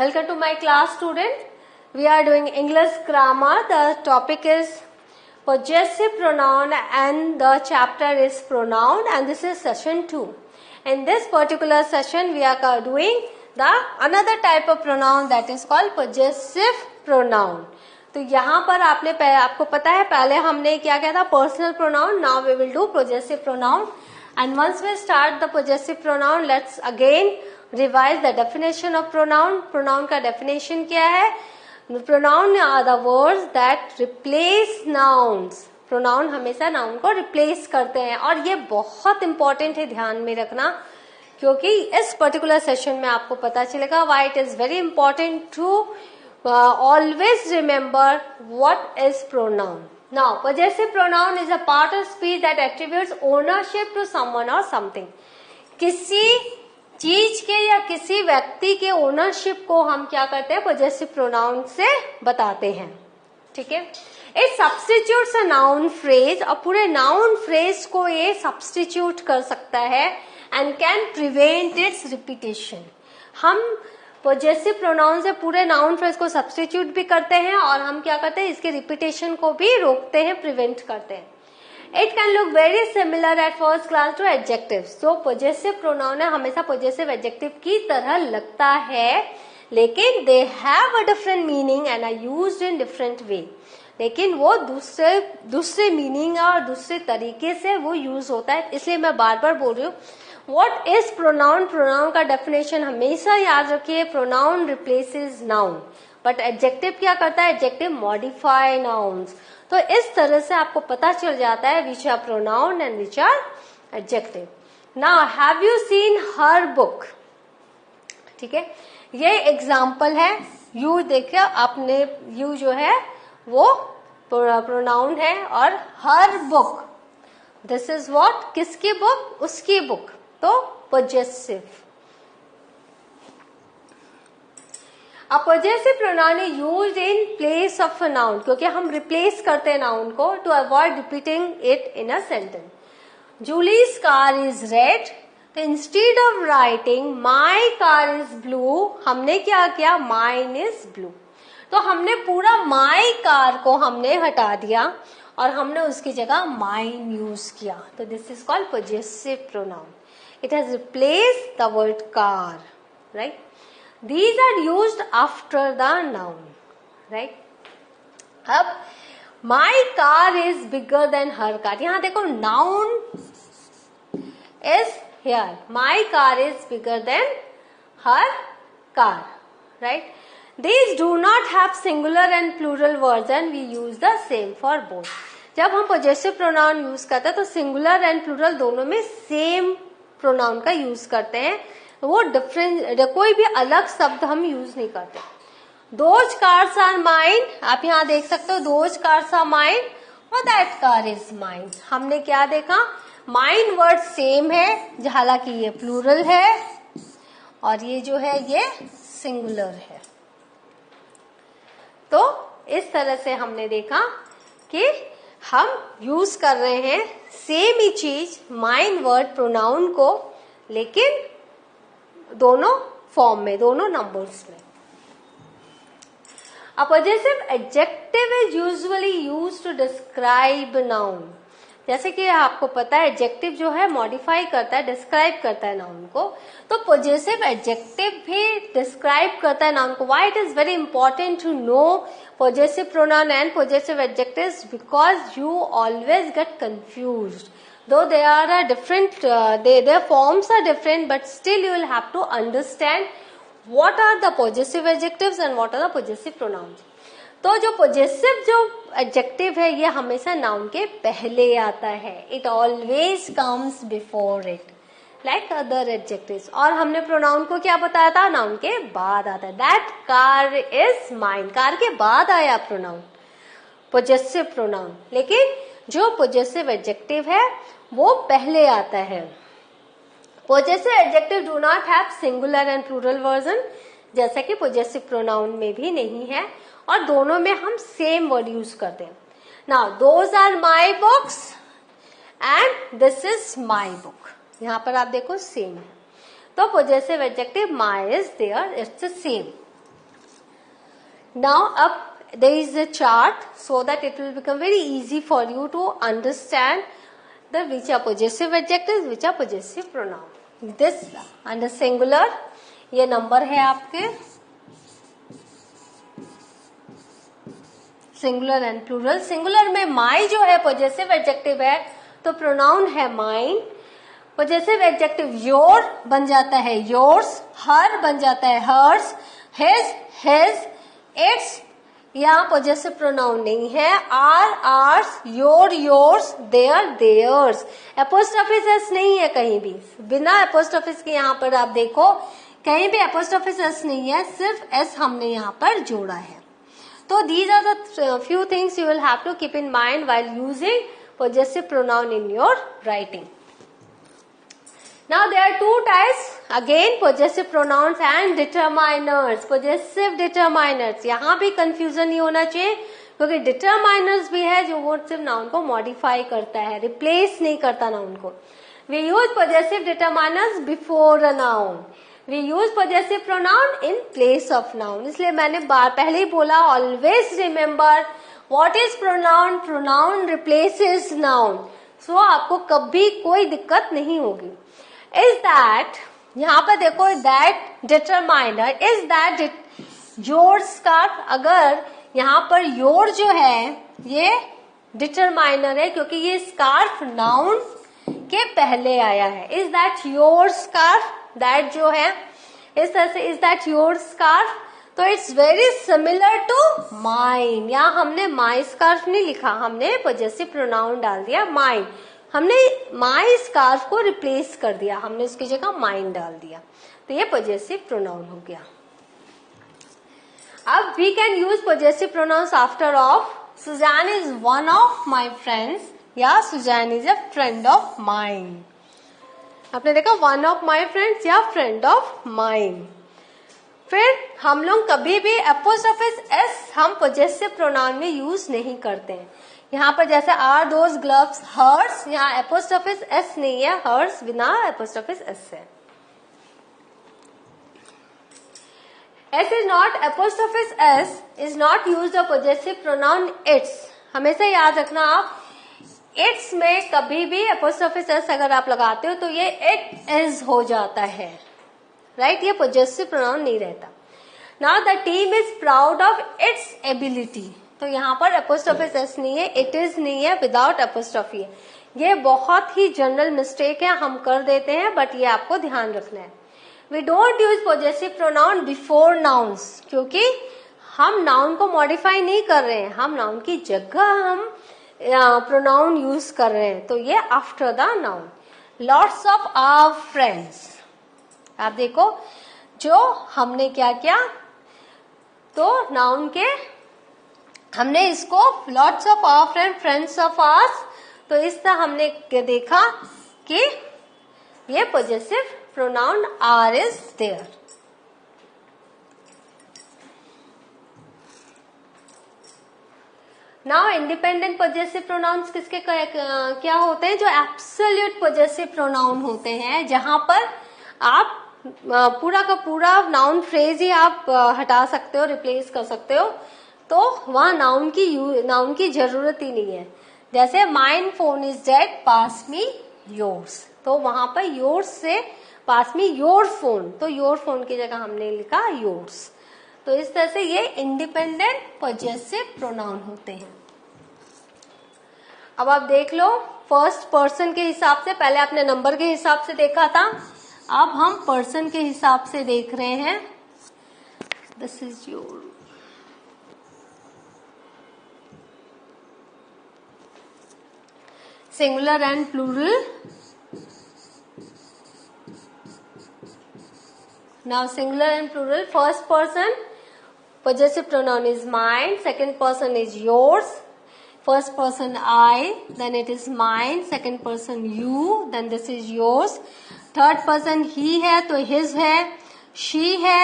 Welcome to my class, student. We are doing English grammar. The topic is possessive pronoun and the chapter is pronoun, and this is session 2. In this particular session we are doing the another type of pronoun that is called possessive pronoun. तो यहाँ पर आपको पता है पहले हमने क्या किया था personal pronoun. Now we will do possessive pronoun, and once we start the possessive pronoun let's again revise the definition of pronoun. Pronoun का डेफिनेशन क्या है? Pronoun are the words that replace nouns. Pronoun हमेशा noun को replace करते हैं, और ये बहुत इंपॉर्टेंट है, ध्यान में रखना, क्योंकि इस पर्टिकुलर सेशन में आपको पता चलेगा why it is very important to always remember what is pronoun. Now, possessive pronoun is a part of speech that attributes ownership to someone or something. किसी चीज के या किसी व्यक्ति के ओनरशिप को हम क्या करते हैं? पोजेसिव प्रोनाउन से बताते हैं. ठीक है. It substitutes a noun phrase, और पूरे नाउन फ्रेज को ये सब्स्टिट्यूट कर सकता है and can prevent it's repetition. हम पोजेसिव प्रोनाउन से पूरे नाउन फ्रेज को सब्स्टिट्यूट भी करते हैं, और हम क्या करते हैं? इसके रिपीटेशन को भी रोकते हैं, प्रिवेंट करते हैं. It can look very similar at first class to adjective. तो पोजेसिव प्रोनाउन है हमेशा पोजेसिव एडजेक्टिव की तरह लगता है, लेकिन they have a different meaning and are used in different way. लेकिन वो दूसरे मीनिंग और दूसरे तरीके से वो यूज होता है. इसलिए मैं बार बार बोल रही हूँ What is pronoun? प्रोनाउन का डेफिनेशन हमेशा याद रखिए. Pronoun replaces noun, but adjective क्या करता है? Adjective modify nouns. तो इस तरह से आपको पता चल जाता है which are pronoun and which are adjective. Now have you seen her book? ठीक है, ये एग्जाम्पल है. यू देखिए, आपने यू जो है वो प्रोनाउन है, और her book this is what? किसकी बुक? उसकी बुक. तो possessive. A possessive pronoun is used in place of a noun, क्योंकि हम रिप्लेस करते हैं नाउन को to avoid repeating it in a sentence. Julie's car is red, तो instead of writing my car is blue, हमने क्या किया? Mine is blue. तो हमने पूरा माई कार को हमने हटा दिया और हमने उसकी जगह माइन यूज किया. तो this is called possessive pronoun. It has replaced the word car, right? These are used after the noun, right? अब my car is bigger than her car. यहाँ देखो noun is here. My car is bigger than her car, right? These do not have singular and plural version. We use the same for both. जब हम possessive pronoun use करते हैं तो singular and plural दोनों में same pronoun का use करते हैं. वो डिफरेंट, कोई भी अलग शब्द हम यूज नहीं करते. दोज कार्स आर माइन, आप यहाँ देख सकते हो दोज कार्स आर माइन और दैट कार इज माइन. हमने क्या देखा? माइन वर्ड सेम है, हालांकि ये प्लूरल है और ये जो है ये सिंगुलर है. तो इस तरह से हमने देखा कि हम यूज कर रहे हैं सेम ही चीज, माइन वर्ड प्रोनाउन को, लेकिन दोनों फॉर्म में, दोनों नंबर्स में. A possessive adjective is usually used to describe noun. जैसे कि आपको पता है एडजेक्टिव जो है मॉडिफाई करता है, डिस्क्राइब करता है नाउन को. तो पोजेसिव एडजेक्टिव भी डिस्क्राइब करता है नाउन को. Why it is very important to know possessive pronoun and possessive adjectives, because you always get confused. Though they are a different, their forms are different, but still you will have to understand what are the possessive adjectives and what are the possessive pronouns. तो जो possessive जो adjective है ये हमेशा noun के पहले आता है. It always comes before it, like other adjectives. और हमने pronoun को क्या बताया था? noun के बाद आता है. That car is mine. Car के बाद आया pronoun, possessive pronoun. लेकिन जो possessive adjective है वो पहले आता है. possessive adjective do not have singular and plural version, जैसा कि possessive pronoun में भी नहीं है, और दोनों में हम same word यूज करते हैं. Now those are my books and this is my book. यहाँ पर आप देखो सेम है. तो possessive adjective my is there, it's same. Now up there is a chart so that it will become very easy for you to understand the which are possessive adjectives, which are possessive pronoun. This under singular ये number है आपके singular and plural. Singular में माई जो है possessive adjective है तो pronoun है mine. Possessive adjective your बन जाता है योर्स, हर बन जाता है हर्स, हिज हिज, इट्स यहाँ पोजेसिव प्रोनाउन नहीं है. Our ours, your yours, their theirs. Apostrophes s नहीं है कहीं भी, बिना एपोस्ट्रोफिस के यहाँ पर आप देखो कहीं भी एपोस्ट्रोफिस एस नहीं है, सिर्फ एस हमने यहाँ पर जोड़ा है. So these are the few things you will have to keep in mind while using possessive pronoun in your writing. Now there are two types again, possessive pronouns and determiners. Possessive determiners, यहाँ भी confusion नहीं होना चाहिए क्योंकि determiners भी है जो वो सिर्फ noun को modify करता है, replace नहीं करता noun को. We use possessive determiners before a noun. We use possessive pronoun in place of noun. इसलिए मैंने पहले ही बोला always remember what is pronoun. Pronoun replaces noun. So आपको कभी कोई दिक्कत नहीं होगी. Is that यहाँ पर देखो that determiner is that your scarf. अगर यहाँ पर your जो है ये determiner है क्योंकि ये scarf noun के पहले आया है. Is that your scarf? That जो है इस तरह से is that your scarf, तो it's very similar to mine. यहाँ हमने माई स्कार्फ नहीं लिखा, हमने पोजेसिव प्रोनाउन डाल दिया माइन. हमने माई स्कार्फ को रिप्लेस कर दिया, हमने उसकी जगह माइन डाल दिया, तो ये पोजेसिव प्रोनाउन हो गया. अब we can use possessive pronouns after of. Susan is one of my friends या Susan is a friend of mine. आपने देखा वन ऑफ माई फ्रेंड्स या फ्रेंड ऑफ माइन. फिर हम लोग कभी भी एपोस्ट्रोफिस एस हम पोजेसिव प्रोनाउन में यूज नहीं करते हैं. यहाँ पर जैसे आर दोज ग्लव्स हर्स, यहाँ एपोस्ट्रोफिस एस नहीं है, हर्स बिना एपोस्ट्रोफिस एस है. S is not apostrophes s is not use the possessive pronoun its. हमेशा याद रखना आप इट्स में कभी भी एपोस्ट्रोफिस एस अगर आप लगाते हो तो ये इट इज हो जाता है, राइट. ये पोजेसिव प्रोनाउन नहीं रहता. Now the team is proud of its ability, तो यहाँ पर एपोस्ट्रोफिस एस नहीं है, इट इज नहीं है, विदाउट एपोस्ट्रोफी है. ये बहुत ही जनरल मिस्टेक है, हम कर देते हैं, बट ये आपको ध्यान रखना है. We don't use possessive pronoun before nouns क्योंकि हम नाउन को मॉडिफाई नहीं कर रहे हैं, हम नाउन की जगह हम प्रोनाउन यूज कर रहे हैं, तो ये after the noun. Lots of our friends, आप देखो जो हमने क्या किया, तो नाउन के हमने इसको lots of our friend, friends of ours, तो इस तरह हमने देखा कि ये possessive pronoun are is there. Now independent possessive pronouns किसके क्या होते हैं, जो एब्सोल्यूट पोजेसिव प्रोनाउन होते हैं, जहां पर आप पूरा का पूरा नाउन फ्रेज ही आप हटा सकते हो, रिप्लेस कर सकते हो, तो वहां नाउन की जरूरत ही नहीं है. जैसे mine phone is dead, pass me yours, तो वहां पर योर्स से पास मी योर फोन, तो योर फोन की जगह हमने लिखा योर्स. तो इस तरह से ये इंडिपेंडेंट पोजेसिव प्रोनाउन होते हैं. अब आप देख लो फर्स्ट पर्सन के हिसाब से, पहले आपने नंबर के हिसाब से देखा था, अब हम पर्सन के हिसाब से देख रहे हैं. This is your. Singular and plural. Now singular and plural. First person possessive pronoun is mine, second person is yours, first person I, then it is mine, second person you, then this is yours, third person he है तो his है, she है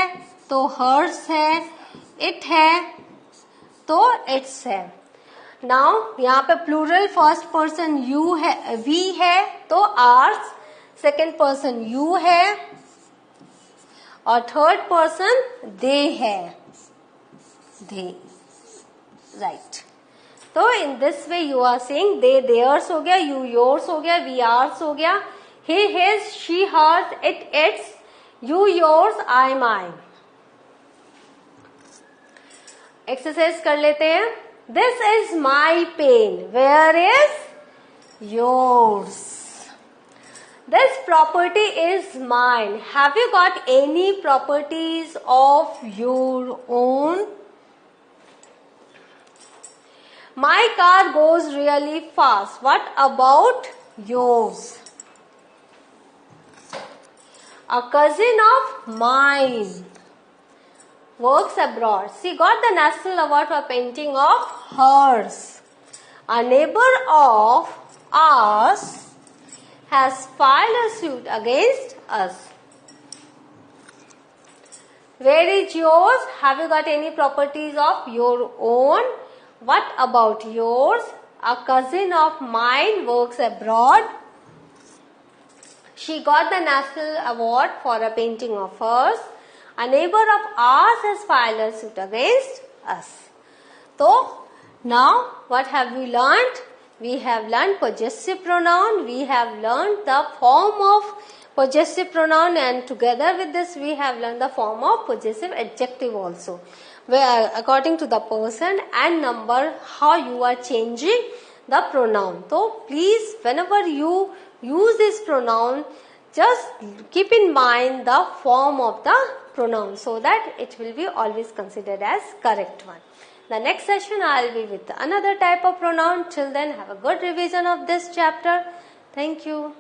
तो hers है, it है तो its है. now यहाँ पे plural first person you है, we है तो ours, second person you है और third person they है. they. Right. So in this way you are saying they theirs हो गया, you yours हो गया, we ours हो गया, he his, she hers, it its, you yours, I mine. Exercise कर लेते हैं. This is my pen. Where is yours? This property is mine. Have you got any properties of your own? My car goes really fast. What about yours? A cousin of mine works abroad. She got the National Award for painting of hers. A neighbor of ours has filed a suit against us. Where is yours? Have you got any properties of your own? What about yours? A cousin of mine works abroad. She got the National Award for a painting of hers. A neighbor of ours has filed a suit against us. So, now what have we learnt? We have learnt possessive pronoun. We have learnt the form of possessive pronoun, and together with this we have learnt the form of possessive adjective also, where according to the person and number how you are changing the pronoun. So, please whenever you use this pronoun, just keep in mind the form of the pronoun so that it will be always considered as correct one. The next session I will be with another type of pronoun. Till then, have a good revision of this chapter. Thank you.